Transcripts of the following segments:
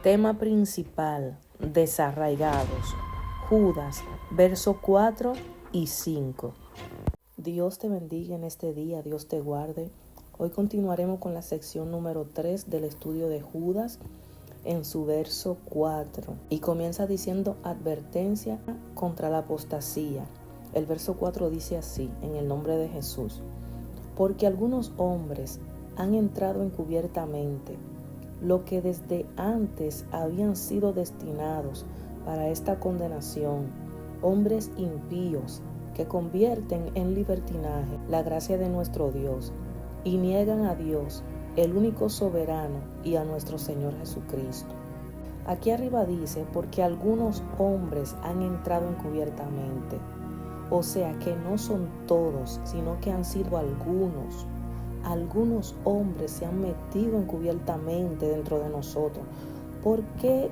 Tema principal, desarraigados. Judas, verso 4 y 5. Dios te bendiga en este día, Dios te guarde. Hoy continuaremos con la sección número 3 del estudio de Judas en su verso 4. Y comienza diciendo advertencia contra la apostasía. El verso 4 dice así, en el nombre de Jesús. Porque algunos hombres han entrado encubiertamente, lo que desde antes habían sido destinados para esta condenación, hombres impíos que convierten en libertinaje la gracia de nuestro Dios y niegan a Dios, el único soberano, y a nuestro Señor Jesucristo. Aquí arriba dice, porque algunos hombres han entrado encubiertamente. O sea que no son todos, sino que han sido algunos. Algunos hombres se han metido encubiertamente dentro de nosotros. ¿Por qué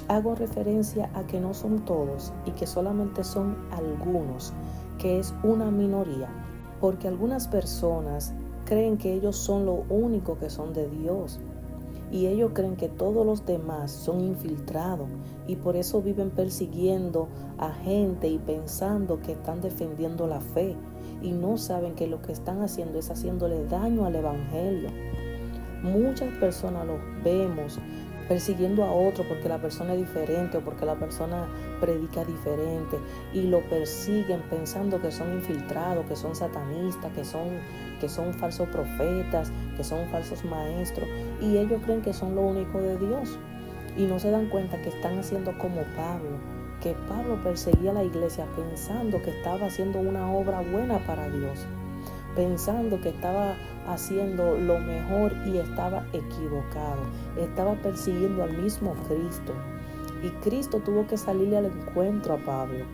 hago referencia a que no son todos y que solamente son algunos, que es una minoría? Porque algunas personas creen que ellos son lo único que son de Dios. Y ellos creen que todos los demás son infiltrados y por eso viven persiguiendo a gente y pensando que están defendiendo la fe y no saben que lo que están haciendo es haciéndole daño al evangelio. Muchas personas los vemos persiguiendo a otro porque la persona es diferente o porque la persona predica diferente y lo persiguen pensando que son infiltrados, que son satanistas, que son falsos profetas, que son falsos maestros, y ellos creen que son lo único de Dios y no se dan cuenta que están haciendo como Pablo, que Pablo perseguía a la iglesia pensando que estaba haciendo una obra buena para Dios, pensando que estaba haciendo lo mejor y estaba equivocado. Estaba persiguiendo al mismo Cristo. Y Cristo tuvo que salirle al encuentro a Pablo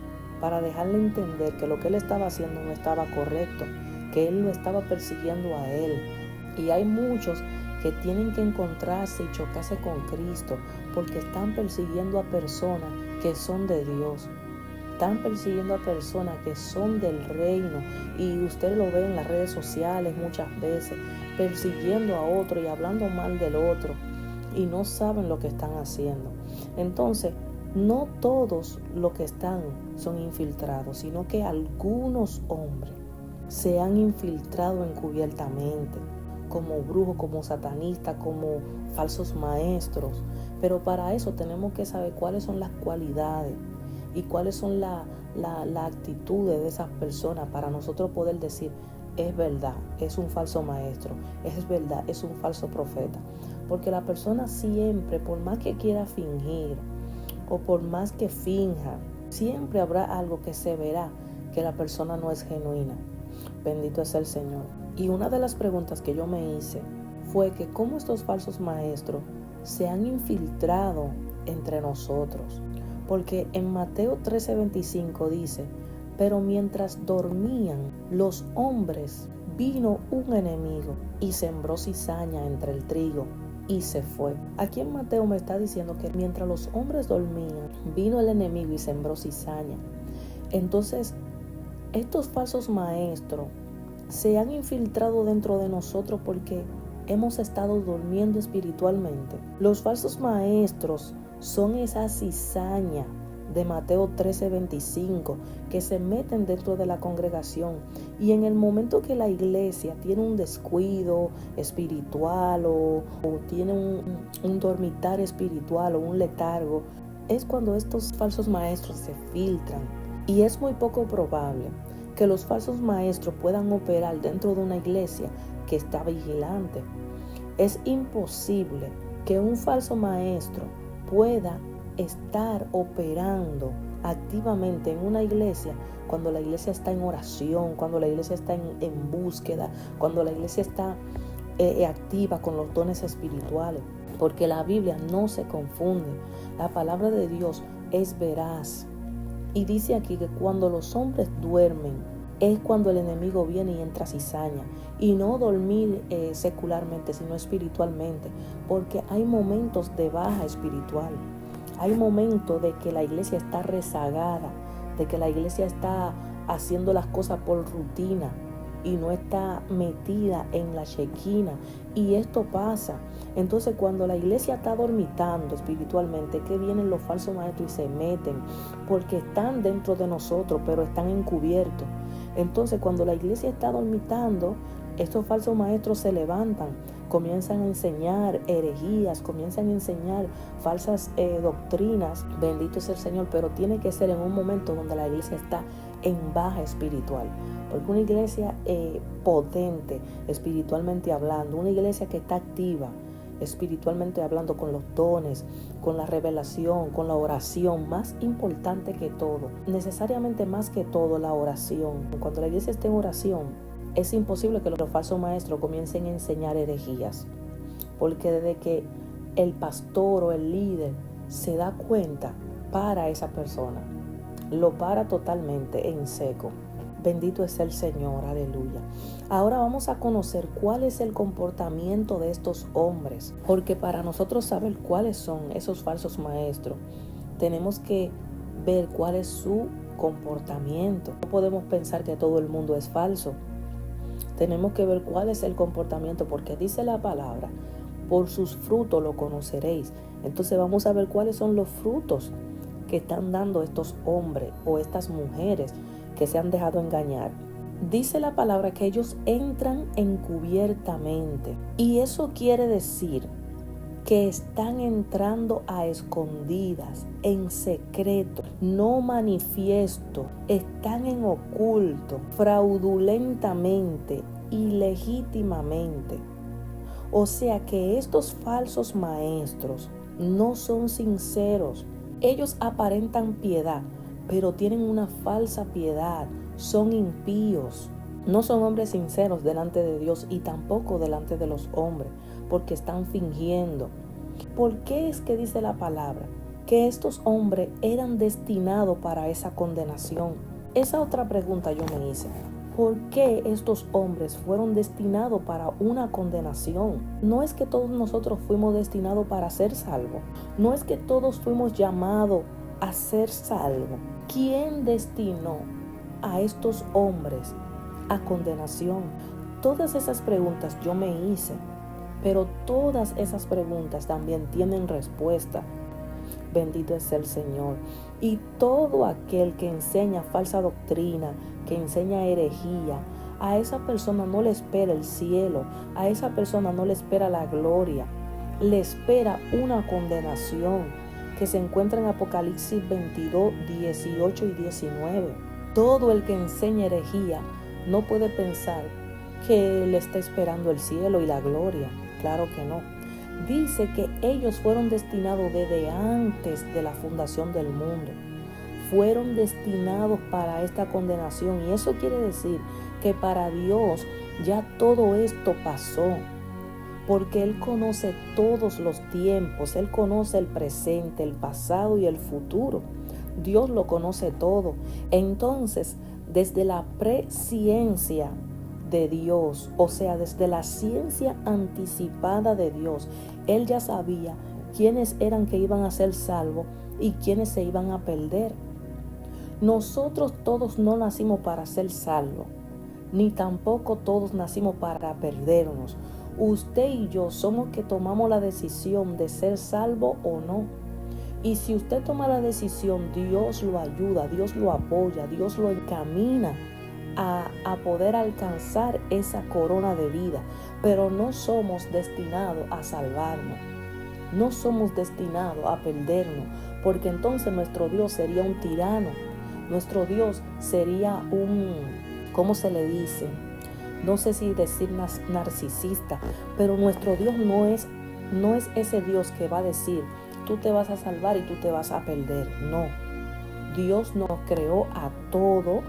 para dejarle entender que lo que él estaba haciendo no estaba correcto, que él lo estaba persiguiendo a él. Y hay muchos que tienen que encontrarse y chocarse con Cristo porque están persiguiendo a personas que son de Dios. Están persiguiendo a personas que son del reino y usted lo ve en las redes sociales muchas veces, persiguiendo a otro y hablando mal del otro y no saben lo que están haciendo. Entonces, no todos los que están son infiltrados, sino que algunos hombres se han infiltrado encubiertamente, como brujos, como satanistas, como falsos maestros. Pero para eso tenemos que saber cuáles son las cualidades y cuáles son las actitudes de esas personas para nosotros poder decir, es verdad, es un falso maestro, es verdad, es un falso profeta. Porque la persona siempre, por más que quiera fingir o por más que finja, siempre habrá algo que se verá que la persona no es genuina. Bendito es el Señor. Y una de las preguntas que yo me hice fue que cómo estos falsos maestros se han infiltrado entre nosotros. Porque en Mateo 13:25 dice, pero mientras dormían los hombres, vino un enemigo y sembró cizaña entre el trigo y se fue. Aquí en Mateo me está diciendo que mientras los hombres dormían, vino el enemigo y sembró cizaña. Entonces, estos falsos maestros se han infiltrado dentro de nosotros porque hemos estado durmiendo espiritualmente. Los falsos maestros son esa cizaña de Mateo 13:25 que se meten dentro de la congregación y en el momento que la iglesia tiene un descuido espiritual o tiene un dormitar espiritual o un letargo, es cuando estos falsos maestros se filtran. Y es muy poco probable que los falsos maestros puedan operar dentro de una iglesia que está vigilante. Es imposible que un falso maestro pueda estar operando activamente en una iglesia cuando la iglesia está en oración, cuando la iglesia está en búsqueda, cuando la iglesia está activa con los dones espirituales, porque la Biblia no se confunde. La palabra de Dios es veraz y dice aquí que cuando los hombres duermen es cuando el enemigo viene y entra cizaña, y no dormir secularmente, sino espiritualmente, porque hay momentos de baja espiritual, hay momentos de que la iglesia está rezagada, de que la iglesia está haciendo las cosas por rutina, y no está metida en la Shekinah. Y esto pasa. Entonces, cuando la iglesia está dormitando espiritualmente, que vienen los falsos maestros y se meten, porque están dentro de nosotros, pero están encubiertos. Entonces, cuando la iglesia está dormitando, estos falsos maestros se levantan, comienzan a enseñar herejías, comienzan a enseñar falsas doctrinas. Bendito es el Señor, pero tiene que ser en un momento donde la iglesia está en baja espiritual. Porque una iglesia potente, espiritualmente hablando, una iglesia que está activa, espiritualmente hablando, con los dones, con la revelación, con la oración, más importante que todo, necesariamente más que todo, la oración. Cuando la iglesia esté en oración, es imposible que los falsos maestros comiencen a enseñar herejías, porque desde que el pastor o el líder se da cuenta, para esa persona, lo para totalmente en seco. Bendito es el Señor, aleluya. Ahora vamos a conocer cuál es el comportamiento de estos hombres, porque para nosotros saber cuáles son esos falsos maestros, tenemos que ver cuál es su comportamiento. No podemos pensar que todo el mundo es falso. Tenemos que ver cuál es el comportamiento, porque dice la palabra, por sus frutos lo conoceréis. Entonces vamos a ver cuáles son los frutos que están dando estos hombres o estas mujeres que se han dejado engañar. Dice la palabra que ellos entran encubiertamente, y eso quiere decir que están entrando a escondidas, en secreto, no manifiesto, están en oculto, fraudulentamente, ilegítimamente. O sea que estos falsos maestros no son sinceros. Ellos aparentan piedad, pero tienen una falsa piedad, son impíos. No son hombres sinceros delante de Dios y tampoco delante de los hombres, porque están fingiendo. ¿Por qué es que dice la palabra que estos hombres eran destinados para esa condenación? Esa otra pregunta yo me hice. ¿Por qué estos hombres fueron destinados para una condenación? No es que todos nosotros fuimos destinados para ser salvos. No es que todos fuimos llamados a ser salvos. ¿Quién destinó a estos hombres a condenación? Todas esas preguntas yo me hice, pero todas esas preguntas también tienen respuesta. Bendito es el Señor. Y todo aquel que enseña falsa doctrina, que enseña herejía, a esa persona no le espera el cielo, a esa persona no le espera la gloria, le espera una condenación que se encuentra en Apocalipsis 22, 18 y 19. Todo el que enseña herejía no puede pensar que le está esperando el cielo y la gloria. Claro que no. Dice que ellos fueron destinados desde antes de la fundación del mundo. Fueron destinados para esta condenación, y eso quiere decir que para Dios ya todo esto pasó, porque Él conoce todos los tiempos, Él conoce el presente, el pasado y el futuro. Dios lo conoce todo. Entonces, desde la presciencia de Dios, o sea, desde la ciencia anticipada de Dios, Él ya sabía quiénes eran que iban a ser salvos y quiénes se iban a perder. Nosotros todos no nacimos para ser salvos, ni tampoco todos nacimos para perdernos. Usted y yo somos que tomamos la decisión de ser salvo o no. Y si usted toma la decisión, Dios lo ayuda, Dios lo apoya, Dios lo encamina a poder alcanzar esa corona de vida. Pero no somos destinados a salvarnos, no somos destinados a perdernos, porque entonces nuestro Dios sería un tirano, nuestro Dios sería ¿cómo se le dice? No sé si decir narcisista, pero nuestro Dios no es ese Dios que va a decir, tú te vas a salvar y tú te vas a perder. No, Dios nos creó a todos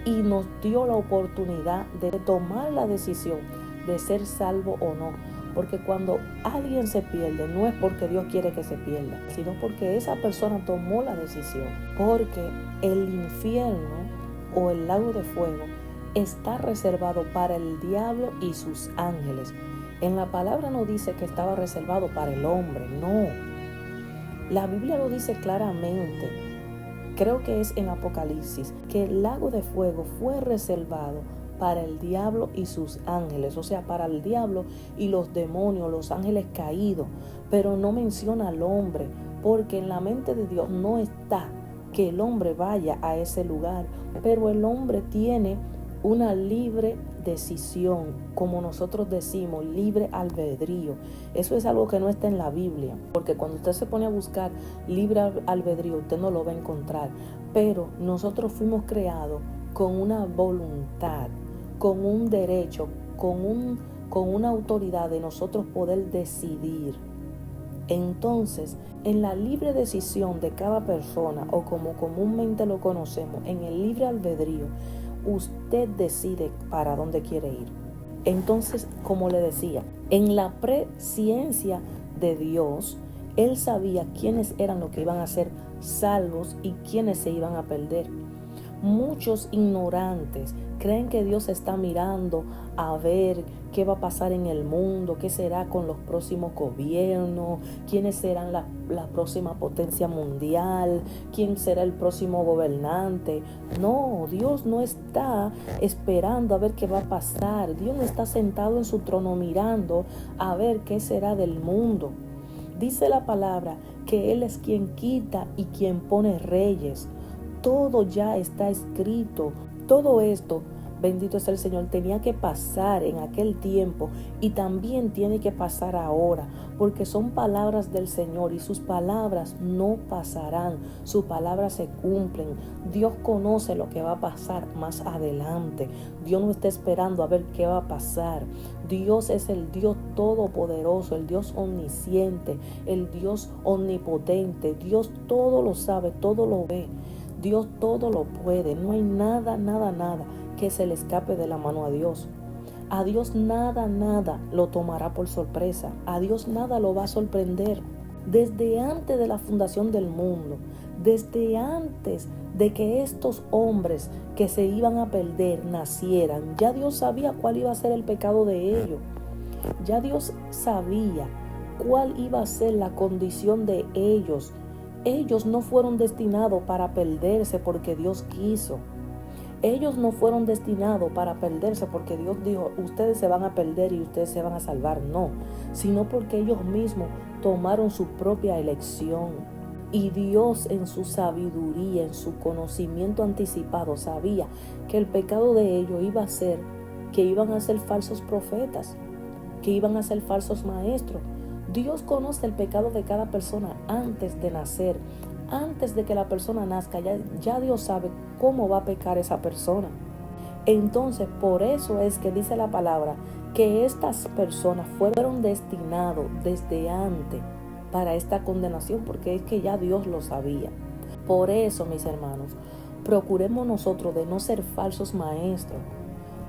y nos dio la oportunidad de tomar la decisión de ser salvo o no. Porque cuando alguien se pierde, no es porque Dios quiere que se pierda, sino porque esa persona tomó la decisión. Porque el infierno o el lago de fuego está reservado para el diablo y sus ángeles. En la palabra no dice que estaba reservado para el hombre, no. La Biblia lo dice claramente. Creo que es en Apocalipsis, que el lago de fuego fue reservado para el diablo y sus ángeles, o sea, para el diablo y los demonios, los ángeles caídos, pero no menciona al hombre, porque en la mente de Dios no está que el hombre vaya a ese lugar, pero el hombre tiene una libre decisión, como nosotros decimos, libre albedrío. Eso es algo que no está en la Biblia, porque cuando usted se pone a buscar libre albedrío, usted no lo va a encontrar, pero nosotros fuimos creados con una voluntad, con un derecho, con una autoridad de nosotros poder decidir. Entonces, en la libre decisión de cada persona, o como comúnmente lo conocemos, en el libre albedrío, usted decide para dónde quiere ir. Entonces, como le decía, en la presciencia de Dios, Él sabía quiénes eran los que iban a ser salvos y quiénes se iban a perder. Muchos ignorantes creen que Dios está mirando a ver qué va a pasar en el mundo, qué será con los próximos gobiernos, quiénes serán la próxima potencia mundial, quién será el próximo gobernante. No, Dios no está esperando a ver qué va a pasar. Dios no está sentado en su trono mirando a ver qué será del mundo. Dice la palabra que Él es quien quita y quien pone reyes. Todo ya está escrito. Todo esto, bendito es el Señor, tenía que pasar en aquel tiempo y también tiene que pasar ahora, porque son palabras del Señor y sus palabras no pasarán, sus palabras se cumplen. Dios conoce lo que va a pasar más adelante. Dios no está esperando a ver qué va a pasar. Dios es el Dios todopoderoso, el Dios omnisciente, el Dios omnipotente. Dios todo lo sabe, todo lo ve. Dios todo lo puede. No hay nada que se le escape de la mano a Dios. A Dios nada lo tomará por sorpresa. A Dios nada lo va a sorprender. Desde antes de la fundación del mundo, desde antes de que estos hombres que se iban a perder nacieran, ya Dios sabía cuál iba a ser el pecado de ellos. Ya Dios sabía cuál iba a ser la condición de ellos. Ellos no fueron destinados para perderse porque Dios quiso. Ellos no fueron destinados para perderse porque Dios dijo, ustedes se van a perder y ustedes se van a salvar. No, sino porque ellos mismos tomaron su propia elección. Y Dios en su sabiduría, en su conocimiento anticipado, sabía que el pecado de ellos iba a ser que iban a ser falsos profetas, que iban a ser falsos maestros. Dios conoce el pecado de cada persona antes de nacer. Antes de que la persona nazca, ya Dios sabe cómo va a pecar esa persona. Entonces, por eso es que dice la palabra que estas personas fueron destinados desde antes para esta condenación, porque es que ya Dios lo sabía. Por eso, mis hermanos, procuremos nosotros de no ser falsos maestros.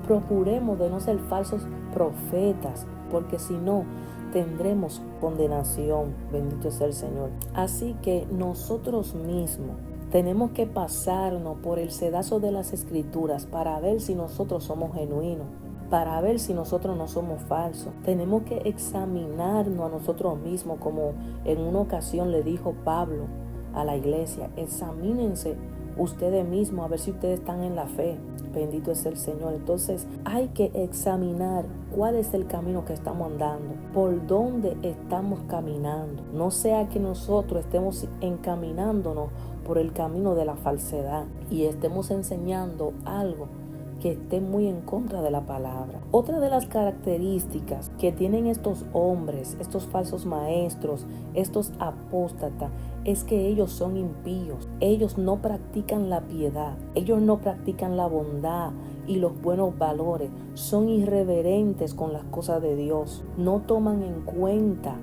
Procuremos de no ser falsos profetas, porque si no, tendremos condenación. Bendito es el Señor. Así que nosotros mismos tenemos que pasarnos por el sedazo de las Escrituras para ver si nosotros somos genuinos, para ver si nosotros no somos falsos. Tenemos que examinarnos a nosotros mismos, como en una ocasión le dijo Pablo a la iglesia: examínense ustedes mismos a ver si ustedes están en la fe. Bendito es el Señor. Entonces hay que examinar cuál es el camino que estamos andando, por dónde estamos caminando. No sea que nosotros estemos encaminándonos por el camino de la falsedad y estemos enseñando algo que esté muy en contra de la palabra. Otra de las características que tienen estos hombres, estos falsos maestros, estos apóstatas, es que ellos son impíos. Ellos no practican la piedad, ellos no practican la bondad y los buenos valores. Son irreverentes con las cosas de Dios. No toman en cuenta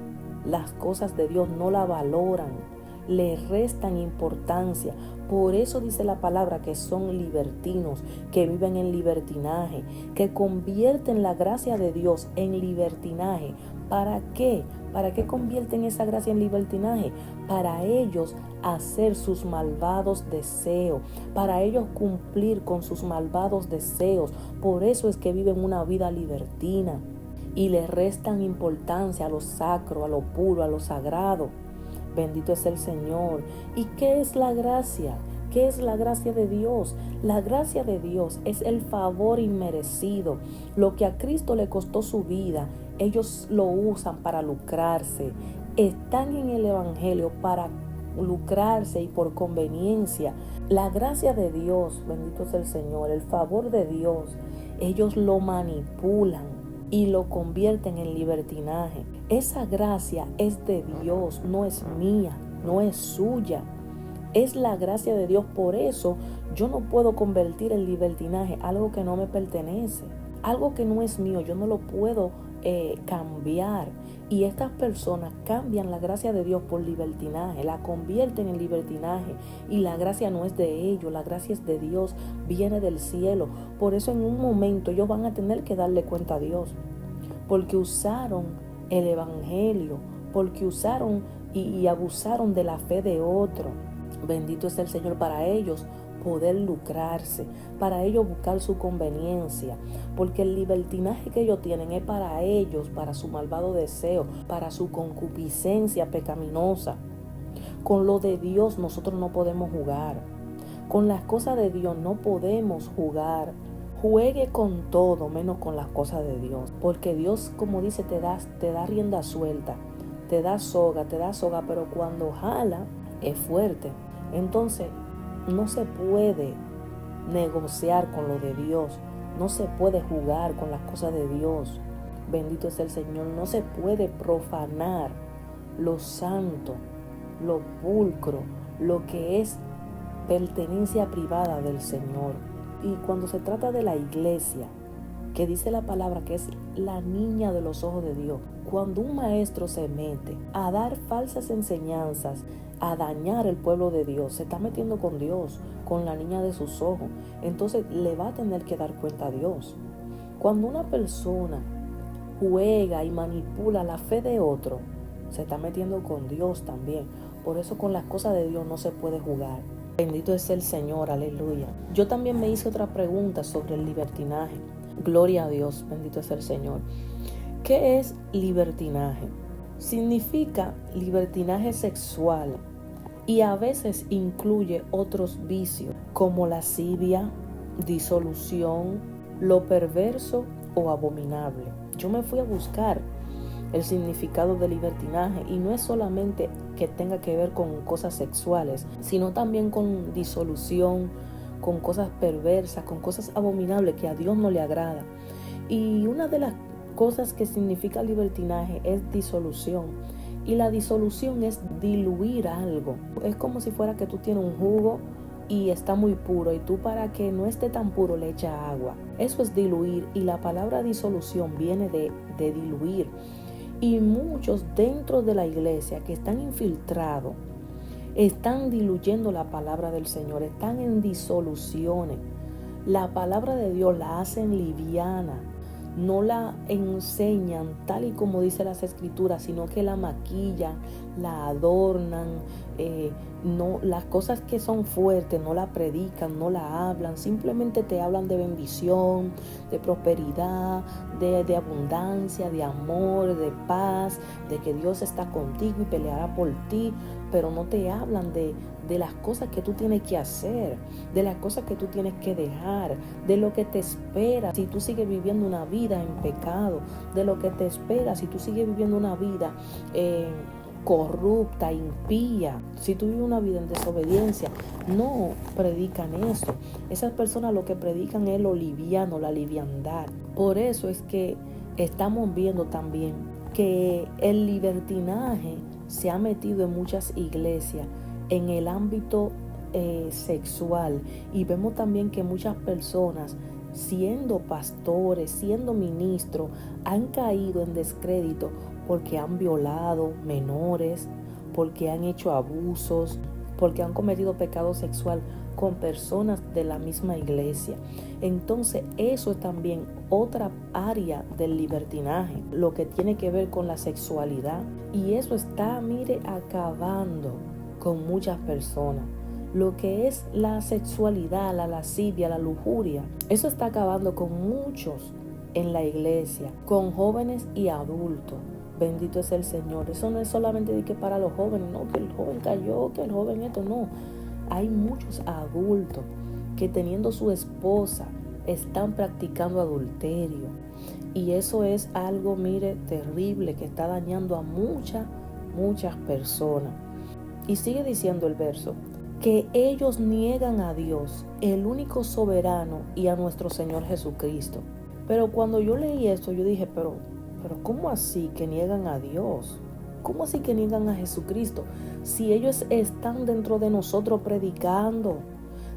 las cosas de Dios, no la valoran, le restan importancia. Por eso dice la palabra que son libertinos, que viven en libertinaje, que convierten la gracia de Dios en libertinaje. ¿Para qué? ¿Para qué convierten esa gracia en libertinaje? Para ellos hacer sus malvados deseos, para ellos cumplir con sus malvados deseos. Por eso es que viven una vida libertina y le restan importancia a lo sacro, a lo puro, a lo sagrado. Bendito es el Señor. ¿Y qué es la gracia? ¿Qué es la gracia de Dios? La gracia de Dios es el favor inmerecido. Lo que a Cristo le costó su vida, ellos lo usan para lucrarse. Están en el Evangelio para lucrarse y por conveniencia. La gracia de Dios, bendito es el Señor, el favor de Dios, ellos lo manipulan y lo convierten en libertinaje. Esa gracia es de Dios, no es mía, no es suya. Es la gracia de Dios. Por eso yo no puedo convertir en libertinaje algo que no me pertenece, algo que no es mío. Yo no lo puedo cambiar. Y estas personas cambian la gracia de Dios por libertinaje, la convierten en libertinaje. Y la gracia no es de ellos, la gracia es de Dios, viene del cielo. Por eso en un momento ellos van a tener que darle cuenta a Dios, porque usaron el Evangelio, porque usaron y abusaron de la fe de otro. Bendito es el Señor. Para ellos poder lucrarse, para ellos buscar su conveniencia, porque el libertinaje que ellos tienen es para ellos, para su malvado deseo, para su concupiscencia pecaminosa. Con lo de Dios nosotros no podemos jugar, con las cosas de Dios no podemos jugar. Juegue con todo menos con las cosas de Dios, porque Dios, como dice, te da rienda suelta, te da soga, pero cuando jala es fuerte. Entonces no se puede negociar con lo de Dios, no se puede jugar con las cosas de Dios. Bendito es el Señor. No se puede profanar lo santo, lo pulcro, lo que es pertenencia privada del Señor. Y cuando se trata de la iglesia, que dice la palabra que es la niña de los ojos de Dios, cuando un maestro se mete a dar falsas enseñanzas, a dañar el pueblo de Dios, se está metiendo con Dios, con la niña de sus ojos. Entonces le va a tener que dar cuenta a Dios. Cuando una persona juega y manipula la fe de otro, se está metiendo con Dios también. Por eso con las cosas de Dios no se puede jugar. Bendito es el Señor, aleluya. Yo también me hice otra pregunta sobre el libertinaje. Gloria a Dios, bendito es el Señor. ¿Qué es libertinaje? Significa libertinaje sexual y a veces incluye otros vicios como lascivia, disolución, lo perverso o abominable. Yo me fui a buscar el significado de libertinaje y no es solamente que tenga que ver con cosas sexuales, sino también con disolución, con cosas perversas, con cosas abominables que a Dios no le agrada. Y una de las cosas que significa libertinaje es disolución. Y la disolución es diluir algo. Es como si fuera que tú tienes un jugo y está muy puro y tú, para que no esté tan puro, le echas agua. Eso es diluir, y la palabra disolución viene de diluir. Y muchos dentro de la iglesia que están infiltrados están diluyendo la palabra del Señor, están en disoluciones. La palabra de Dios la hacen liviana, no la enseñan tal y como dice las escrituras, sino que la maquillan, la adornan. No, las cosas que son fuertes no la predican, no la hablan, simplemente te hablan de bendición, de prosperidad, de abundancia, de amor, de paz, de que Dios está contigo y peleará por ti, pero no te hablan de las cosas que tú tienes que hacer, de las cosas que tú tienes que dejar, de lo que te espera si tú sigues viviendo una vida en pecado, de lo que te espera si tú sigues viviendo una vida corrupta, impía, si tú vives una vida en desobediencia. No predican eso. Esas personas lo que predican es lo liviano, la liviandad. Por eso es que estamos viendo también que el libertinaje se ha metido en muchas iglesias en el ámbito sexual, y vemos también que muchas personas, siendo pastores, siendo ministros, han caído en descrédito porque han violado menores, porque han hecho abusos, porque han cometido pecado sexual con personas de la misma iglesia. Entonces eso es también otra área del libertinaje, lo que tiene que ver con la sexualidad, y eso está, mire, acabando con muchas personas. Lo que es la sexualidad, la lascivia, la lujuria, eso está acabando con muchos en la iglesia, con jóvenes y adultos. Bendito es el Señor. Eso no es solamente de que para los jóvenes, no, que el joven cayó, que el joven esto, no. Hay muchos adultos que teniendo su esposa están practicando adulterio. Y eso es algo, mire, terrible, que está dañando a muchas personas. Y sigue diciendo el verso, que ellos niegan a Dios, el único soberano, y a nuestro Señor Jesucristo. Pero cuando yo leí esto, yo dije, pero ¿cómo así que niegan a Dios? ¿Cómo así que niegan a Jesucristo? Si ellos están dentro de nosotros predicando,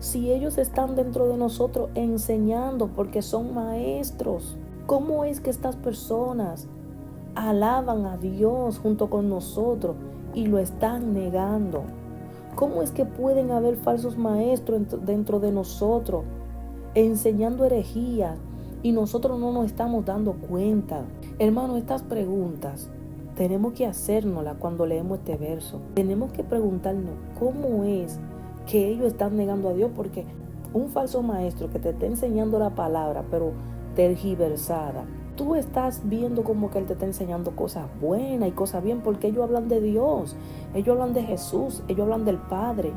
si ellos están dentro de nosotros enseñando, porque son maestros, ¿cómo es que estas personas alaban a Dios junto con nosotros y lo están negando? ¿Cómo es que pueden haber falsos maestros dentro de nosotros enseñando herejías y nosotros no nos estamos dando cuenta? Hermano, estas preguntas tenemos que hacérnoslas cuando leemos este verso. Tenemos que preguntarnos cómo es que ellos están negando a Dios, porque un falso maestro que te está enseñando la palabra, pero tergiversada, tú estás viendo como que él te está enseñando cosas buenas y cosas bien, porque ellos hablan de Dios, ellos hablan de Jesús, ellos hablan del Padre,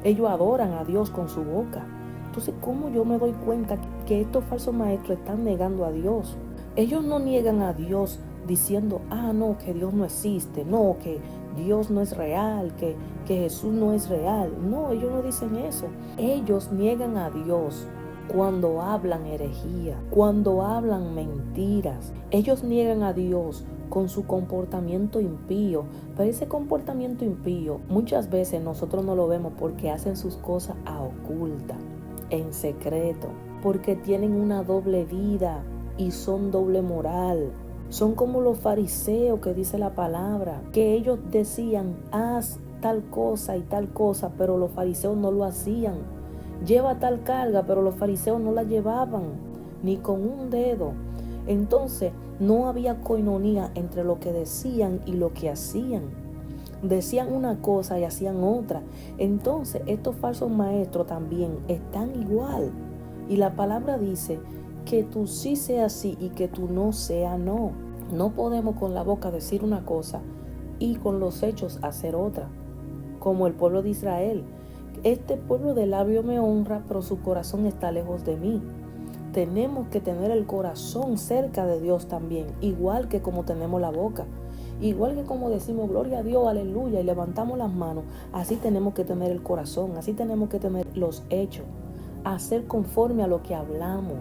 ellos adoran a Dios con su boca. Entonces, ¿cómo yo me doy cuenta que estos falsos maestros están negando a Dios? Ellos no niegan a Dios diciendo, no, que Dios no existe, no, que Dios no es real, que Jesús no es real. No, ellos no dicen eso. Ellos niegan a Dios cuando hablan herejía, cuando hablan mentiras. Ellos niegan a Dios con su comportamiento impío. Pero ese comportamiento impío muchas veces nosotros no lo vemos porque hacen sus cosas a oculta, en secreto, porque tienen una doble vida y son doble moral. Son como los fariseos que dice la palabra, que ellos decían, haz tal cosa y tal cosa, pero los fariseos no lo hacían. Lleva tal carga, pero los fariseos no la llevaban, ni con un dedo. Entonces, no había coinonía entre lo que decían y lo que hacían. Decían una cosa y hacían otra. Entonces, estos falsos maestros también están igual. Y la palabra dice que tú sí seas sí y que tú no seas no. No podemos con la boca decir una cosa y con los hechos hacer otra, como el pueblo de Israel. Este pueblo de labio me honra, pero su corazón está lejos de mí. Tenemos que tener el corazón cerca de Dios también, igual que como tenemos la boca. Igual que como decimos gloria a Dios, aleluya, y levantamos las manos, así tenemos que tener el corazón, así tenemos que tener los hechos, hacer conforme a lo que hablamos.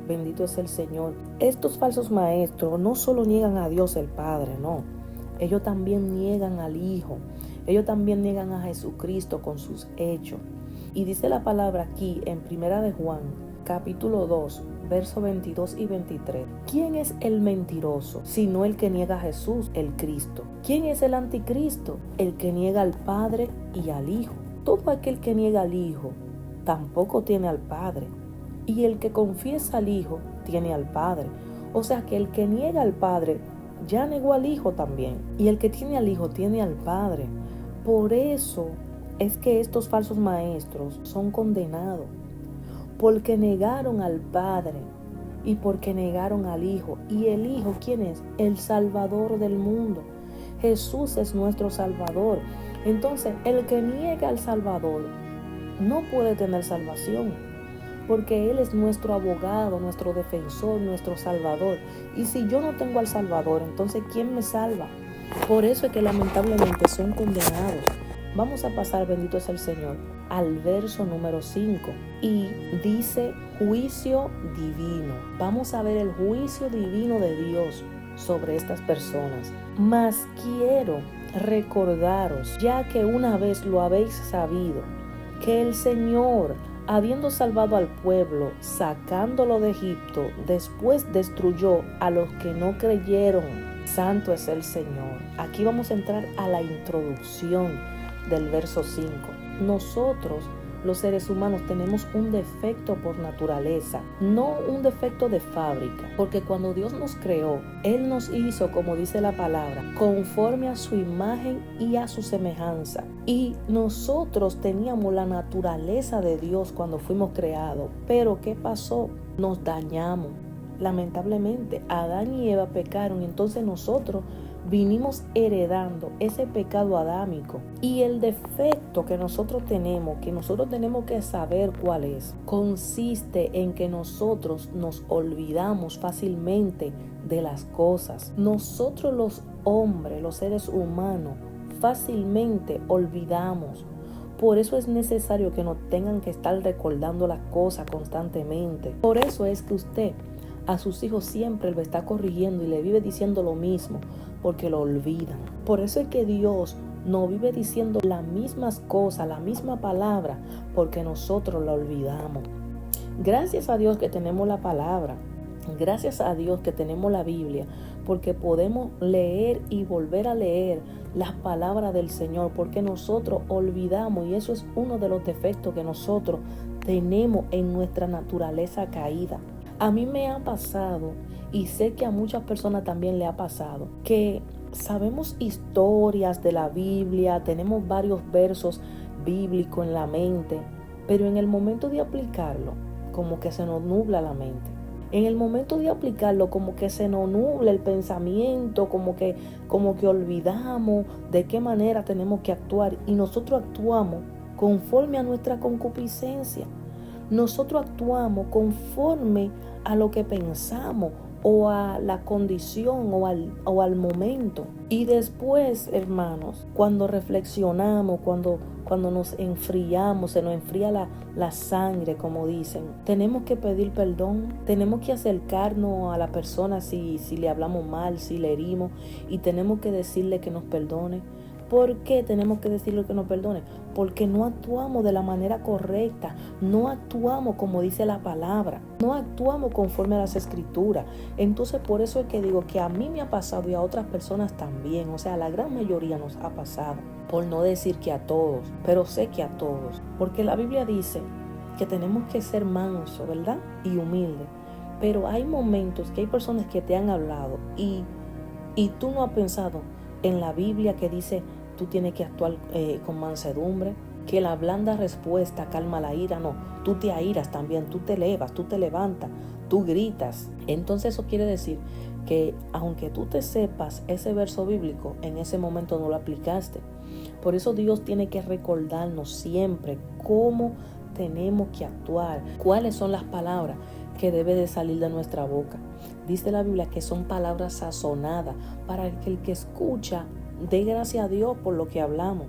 Bendito es el Señor. Estos falsos maestros no solo niegan a Dios el Padre, no. Ellos también niegan al Hijo. Ellos también niegan a Jesucristo con sus hechos. Y dice la palabra aquí en 1 de Juan, capítulo 2, versos 22 y 23. ¿Quién es el mentiroso sino el que niega a Jesús, el Cristo? ¿Quién es el anticristo? El que niega al Padre y al Hijo. Todo aquel que niega al Hijo tampoco tiene al Padre. Y el que confiesa al Hijo tiene al Padre. O sea que el que niega al Padre ya negó al Hijo también. Y el que tiene al Hijo tiene al Padre. Por eso es que estos falsos maestros son condenados. Porque negaron al Padre y porque negaron al Hijo. ¿Y el Hijo quién es? El Salvador del mundo. Jesús es nuestro Salvador. Entonces, el que niega al Salvador no puede tener salvación. Porque Él es nuestro abogado, nuestro defensor, nuestro Salvador. Y si yo no tengo al Salvador, entonces ¿quién me salva? Por eso es que lamentablemente son condenados. Vamos a pasar, bendito es el Señor, al verso número 5. Y dice juicio divino. Vamos a ver el juicio divino de Dios sobre estas personas. Mas quiero recordaros, ya que una vez lo habéis sabido, que el Señor, habiendo salvado al pueblo, sacándolo de Egipto, después destruyó a los que no creyeron. Santo es el Señor. Aquí vamos a entrar a la introducción del verso 5. Nosotros, los seres humanos, tenemos un defecto por naturaleza, no un defecto de fábrica, porque cuando Dios nos creó, Él nos hizo, como dice la palabra, conforme a su imagen y a su semejanza. Y nosotros teníamos la naturaleza de Dios cuando fuimos creados. Pero ¿qué pasó? Nos dañamos. Lamentablemente, Adán y Eva pecaron y entonces nosotros vinimos heredando ese pecado adámico. Y el defecto que nosotros tenemos que saber cuál es, consiste en que nosotros nos olvidamos fácilmente de las cosas. Nosotros los hombres, los seres humanos, fácilmente olvidamos. Por eso es necesario que nos tengan que estar recordando las cosas constantemente. Por eso es que usted a sus hijos siempre lo está corrigiendo y le vive diciendo lo mismo, porque lo olvidan. Por eso es que Dios nos vive diciendo las mismas cosas, la misma palabra, porque nosotros la olvidamos. Gracias a Dios que tenemos la palabra. Gracias a Dios que tenemos la Biblia, porque podemos leer y volver a leer las palabras del Señor, porque nosotros olvidamos, y eso es uno de los defectos que nosotros tenemos en nuestra naturaleza caída. A mí me ha pasado, y sé que a muchas personas también le ha pasado, que sabemos historias de la Biblia, tenemos varios versos bíblicos en la mente, pero en el momento de aplicarlo, como que se nos nubla la mente. En el momento de aplicarlo, como que se nos nubla el pensamiento, como que olvidamos de qué manera tenemos que actuar, y nosotros actuamos conforme a nuestra concupiscencia. Nosotros actuamos conforme a lo que pensamos o a la condición o al momento. Y después, hermanos, cuando reflexionamos, cuando nos enfriamos, se nos enfría la sangre, como dicen, tenemos que pedir perdón, tenemos que acercarnos a la persona si le hablamos mal, si le herimos, y tenemos que decirle que nos perdone. ¿Por qué tenemos que decirle que nos perdone? Porque no actuamos de la manera correcta, no actuamos como dice la palabra, no actuamos conforme a las escrituras. Entonces, por eso es que digo que a mí me ha pasado y a otras personas también, o sea, a la gran mayoría nos ha pasado, por no decir que a todos, pero sé que a todos, porque la Biblia dice que tenemos que ser mansos, ¿verdad? Y humildes, pero hay momentos que hay personas que te han hablado y tú no has pensado en la Biblia que dice tú tienes que actuar con mansedumbre, que la blanda respuesta calma la ira. No, tú te airas también, tú te elevas, tú te levantas, tú gritas. Entonces eso quiere decir que aunque tú te sepas ese verso bíblico, en ese momento no lo aplicaste. Por eso Dios tiene que recordarnos siempre cómo tenemos que actuar, cuáles son las palabras que debe de salir de nuestra boca. Dice la Biblia que son palabras sazonadas para que el que escucha dé gracias a Dios por lo que hablamos.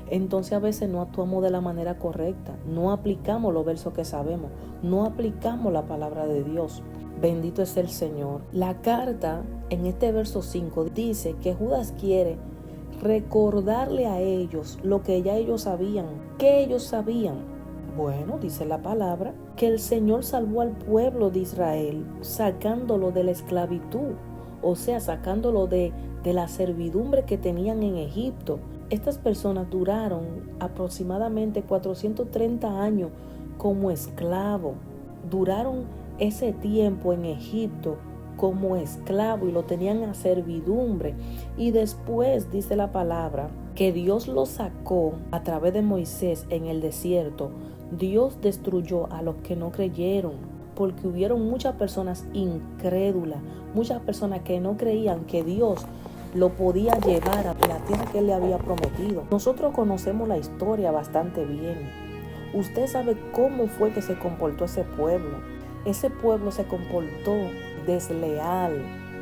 Entonces a veces no actuamos de la manera correcta, no aplicamos los versos que sabemos, no aplicamos la palabra de Dios. Bendito es el Señor. La carta en este verso 5 dice que Judas quiere recordarle a ellos lo que ya ellos sabían. ¿Qué ellos sabían? Bueno, dice la palabra que el Señor salvó al pueblo de Israel sacándolo de la esclavitud, o sea, sacándolo de la servidumbre que tenían en Egipto. Estas personas duraron aproximadamente 430 años como esclavos. Duraron ese tiempo en Egipto como esclavo y lo tenían a servidumbre. Y después dice la palabra que Dios los sacó a través de Moisés en el desierto. Dios destruyó a los que no creyeron, porque hubieron muchas personas incrédulas, muchas personas que no creían que Dios lo podía llevar a la tierra que Él le había prometido. Nosotros conocemos la historia bastante bien. Usted sabe cómo fue que se comportó ese pueblo. Ese pueblo se comportó desleal,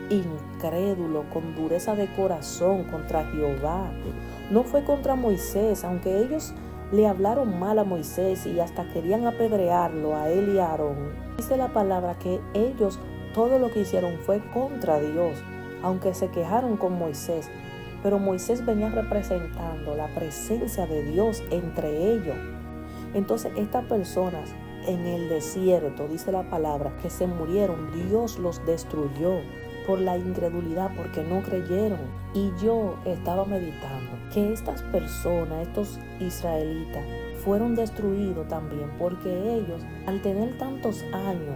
incrédulo, con dureza de corazón contra Jehová. No fue contra Moisés, aunque ellos le hablaron mal a Moisés y hasta querían apedrearlo a él y a Aarón. Dice la palabra que ellos todo lo que hicieron fue contra Dios, aunque se quejaron con Moisés. Pero Moisés venía representando la presencia de Dios entre ellos. Entonces estas personas en el desierto, dice la palabra, que se murieron, Dios los destruyó por la incredulidad, porque no creyeron. Y yo estaba meditando que estas personas, estos israelitas, fueron destruidos también porque ellos, al tener tantos años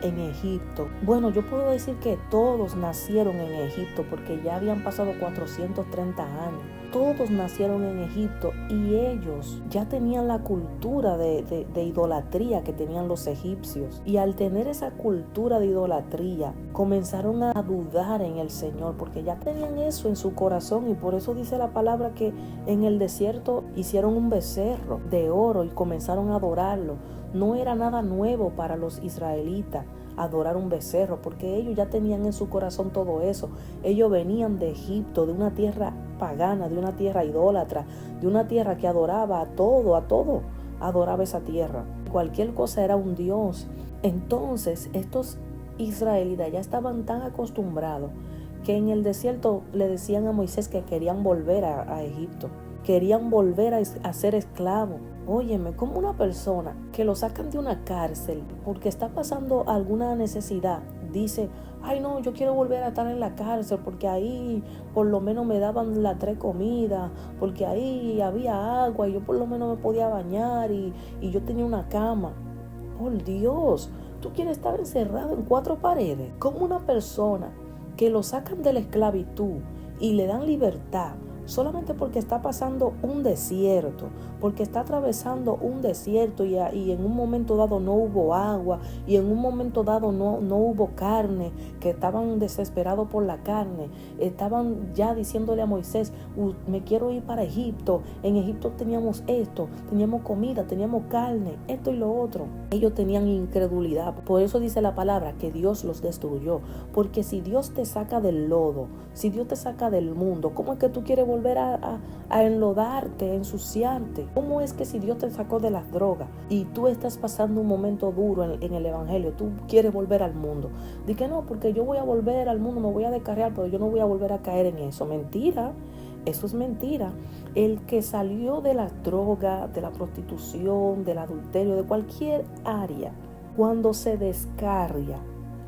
en Egipto, bueno, yo puedo decir que todos nacieron en Egipto porque ya habían pasado 430 años. todos nacieron en Egipto y ellos ya tenían la cultura de idolatría que tenían los egipcios. Y al tener esa cultura de idolatría, comenzaron a dudar en el Señor, porque ya tenían eso en su corazón. Y por eso dice la palabra que en el desierto hicieron un becerro de oro y comenzaron a adorarlo. No era nada nuevo para los israelitas adorar un becerro, porque ellos ya tenían en su corazón todo eso. Ellos venían de Egipto, de una tierra pagana, de una tierra idólatra, de una tierra que adoraba a todo, adoraba esa tierra. Cualquier cosa era un dios. Entonces estos israelitas ya estaban tan acostumbrados que en el desierto le decían a Moisés que querían volver a Egipto, querían volver a ser esclavos. Óyeme, como una persona que lo sacan de una cárcel porque está pasando alguna necesidad, dice, ay no, yo quiero volver a estar en la cárcel porque ahí por lo menos me daban las 3 comidas, porque ahí había agua y yo por lo menos me podía bañar y yo tenía una cama. Por Dios, tú quieres estar encerrado en 4 paredes. Como una persona que lo sacan de la esclavitud y le dan libertad solamente porque está pasando un desierto, porque está atravesando un desierto y en un momento dado no hubo agua y en un momento dado no hubo carne, que estaban desesperados por la carne, estaban ya diciéndole a Moisés, me quiero ir para Egipto, en Egipto teníamos esto, teníamos comida, teníamos carne, esto y lo otro. Ellos tenían incredulidad, por eso dice la palabra que Dios los destruyó, porque si Dios te saca del lodo, si Dios te saca del mundo, ¿cómo es que tú quieres volver a enlodarte, a ensuciarte? ¿Cómo es que si Dios te sacó de las drogas y tú estás pasando un momento duro en el evangelio, tú quieres volver al mundo? Di que no, porque yo voy a volver al mundo, me voy a descarriar, pero yo no voy a volver a caer en eso. Mentira, eso es mentira. El que salió de la droga, de la prostitución, del adulterio, de cualquier área, cuando se descarria,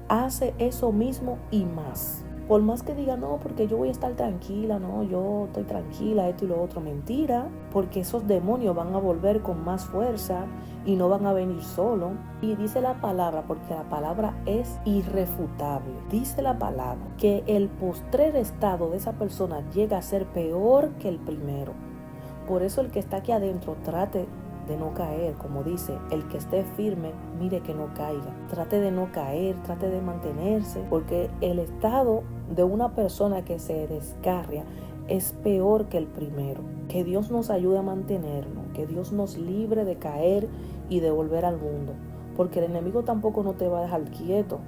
hace eso mismo y más. Por más que diga, no, porque yo voy a estar tranquila, no, yo estoy tranquila, esto y lo otro. Mentira, porque esos demonios van a volver con más fuerza y no van a venir solo. Y dice la palabra, porque la palabra es irrefutable, dice la palabra que el postrer estado de esa persona llega a ser peor que el primero. Por eso el que está aquí adentro trate de no caer, como dice, el que esté firme, mire que no caiga. Trate de no caer, trate de mantenerse, porque el estado de una persona que se descarria es peor que el primero. Que Dios nos ayude a mantenernos, que Dios nos libre de caer y de volver al mundo, porque el enemigo tampoco no te va a dejar quieto.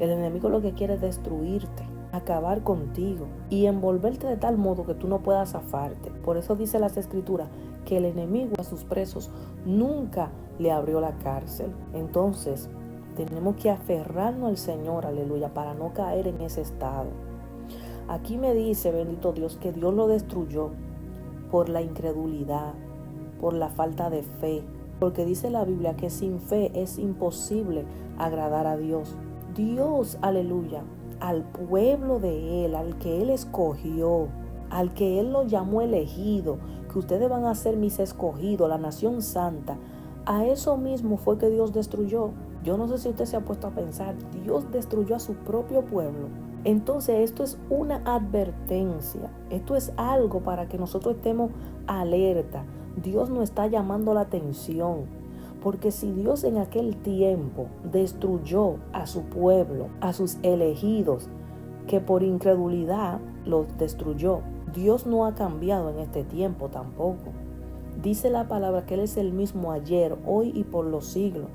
El enemigo lo que quiere es destruirte, acabar contigo y envolverte de tal modo que tú no puedas zafarte. Por eso dice las escrituras que el enemigo a sus presos nunca le abrió la cárcel. Entonces tenemos que aferrarnos al Señor, aleluya, para no caer en ese estado. Aquí me dice, bendito Dios, que Dios lo destruyó por la incredulidad, por la falta de fe, porque dice la Biblia que sin fe es imposible agradar a Dios. Dios, aleluya, al pueblo de Él, al que Él escogió, al que Él lo llamó elegido, que ustedes van a ser mis escogidos, la nación santa, a eso mismo fue que Dios destruyó. Yo no sé si usted se ha puesto a pensar, Dios destruyó a su propio pueblo. Entonces esto es una advertencia, esto es algo para que nosotros estemos alerta. Dios nos está llamando la atención, porque si Dios en aquel tiempo destruyó a su pueblo, a sus elegidos, que por incredulidad los destruyó, Dios no ha cambiado en este tiempo tampoco. Dice la palabra que Él es el mismo ayer, hoy y por los siglos.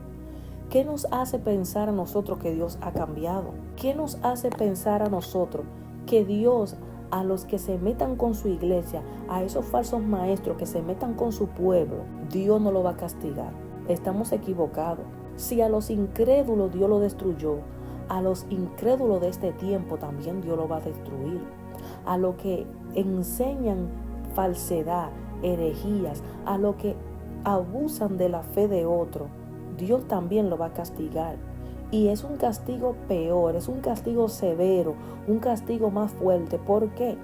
¿Qué nos hace pensar a nosotros que Dios ha cambiado? ¿Qué nos hace pensar a nosotros que Dios, a los que se metan con su iglesia, a esos falsos maestros que se metan con su pueblo, Dios no lo va a castigar? Estamos equivocados. Si a los incrédulos Dios lo destruyó, a los incrédulos de este tiempo también Dios lo va a destruir. A los que enseñan falsedad, herejías, a los que abusan de la fe de otro, Dios también lo va a castigar. Y es un castigo peor, es un castigo severo, un castigo más fuerte. ¿Por qué?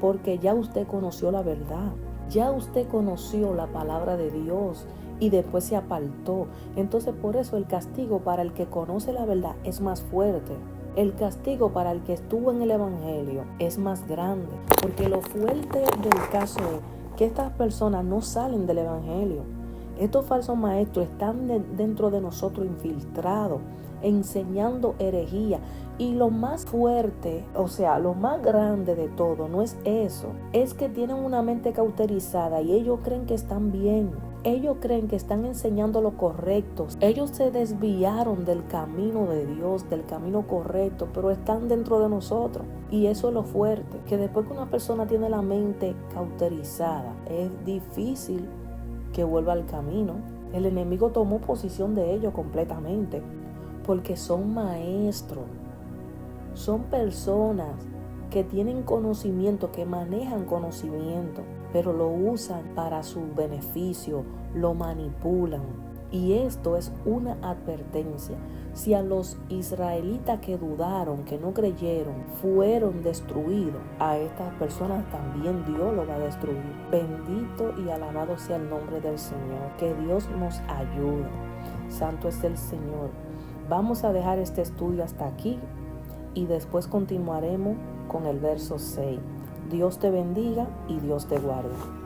Porque ya usted conoció la verdad, ya usted conoció la palabra de Dios y después se apartó. Entonces por eso el castigo para el que conoce la verdad es más fuerte. El castigo para el que estuvo en el evangelio es más grande, porque lo fuerte del caso es que estas personas no salen del evangelio. Estos falsos maestros están dentro de nosotros infiltrados, enseñando herejía. Y lo más fuerte, o sea, lo más grande de todo, no es eso. Es que tienen una mente cauterizada y ellos creen que están bien. Ellos creen que están enseñando lo correcto. Ellos se desviaron del camino de Dios, del camino correcto, pero están dentro de nosotros. Y eso es lo fuerte, que después que una persona tiene la mente cauterizada, es difícil que vuelva al camino. El enemigo tomó posición de ellos completamente, porque son maestros, son personas que tienen conocimiento, que manejan conocimiento, pero lo usan para su beneficio, lo manipulan. Y esto es una advertencia. Si a los israelitas que dudaron, que no creyeron, fueron destruidos, a estas personas también Dios lo va a destruir. Bendito y alabado sea el nombre del Señor. Que Dios nos ayude. Santo es el Señor. Vamos a dejar este estudio hasta aquí y después continuaremos con el verso 6. Dios te bendiga y Dios te guarde.